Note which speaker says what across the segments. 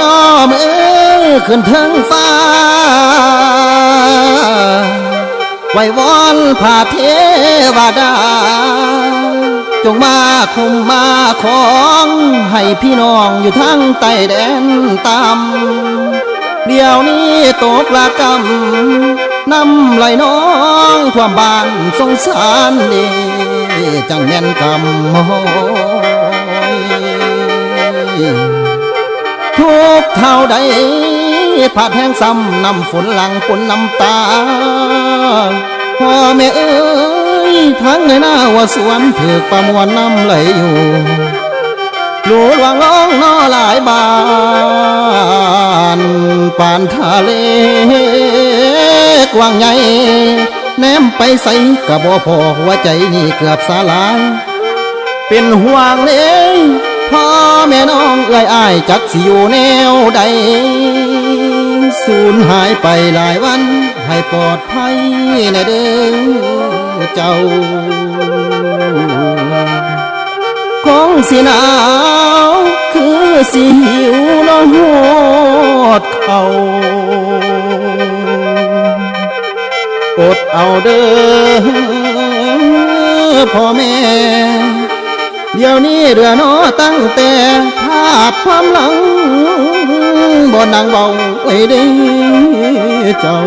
Speaker 1: ย่อมือขึ้นถึงฟ้าไหววอนพาเทวดาจงมาคุมมาของให้พี่น้องอยู่ทั้งใต้แดนตำเดี๋ยวนี้ตกละกำน้ำไหลน้องความบ้านสงสารนี่จังแม่นกำโอยทุกเท่าใดผาดแห้งซ้ำน้ำฝนหลังฝนน้ำตาพ่อแม่เอ้ยทั้งในหน้าว่าสวนถือประมวลน้ำไหลอยู่หลวงร้องน้อหลายบานปานทะเลกว้างใหญ่แนมไปใส่กะบ่พอหัวใจนี่เกือบสลายเป็นห่วงเลยพ่อแม่น้องเอ้ยอ้ายจักสิอยู่แนวใดสูญหายไปหลายวันให้ปลอดภัยในเด้อเจ้าคงสิหนาวคือสิหิวน้องหอดเขาอดเอาเด้อพ่อแม่เดี๋ยวนี้เรือน้อตั้งแต่ภาพความหลังบ่นางเบาไว้เด้เจ้า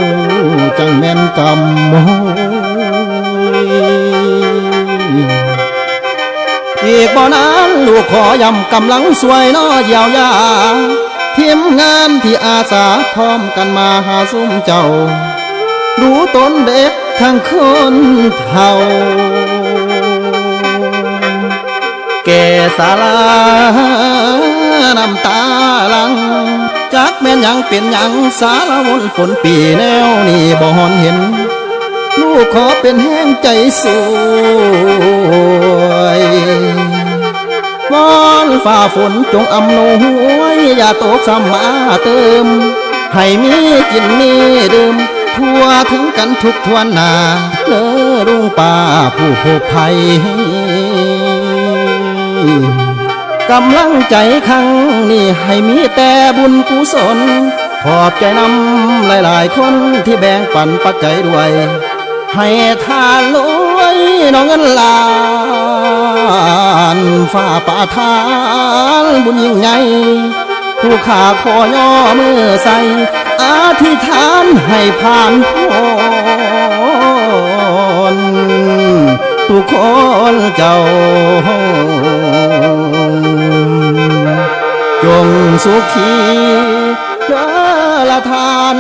Speaker 1: จังแม่นกำโมอีกบ่นานลูกขอย้ำกำลังสวยน้อเยียวยาทีมงานที่อาสาพร้อมกันมาหาซุ้มเจ้าดูตนเด็กทั้งคนเฒ่าแก่สาลาน้ำตาลังจักแม่นยังเป็นยังสารวนฝนปีแนวนี่บ่ฮอนเห็นลูกขอเป็นแห้งใจสวยวอนฝ่าฝนจงอำนวยอย่าตกซ้ำมาเติมให้มีกินมีดื่มทั่วถึงกันทุกทวนหน้าเลิอรุ่งป่าผู้พบภัยกำลังใจครั้งนี้ให้มีแต่บุญกุศลขอบใจนำหลายๆคนที่แบ่งปันปัจจัยด้วยให้ทานรวยน้องเงินล้านฝ่าป่าทานบุญยิ่งใหญ่ผู้ขาขอย่อมือใส่อธิษฐานให้ผ่านพ้นทุกคนเจ้าจงสุขีเด้อละทาน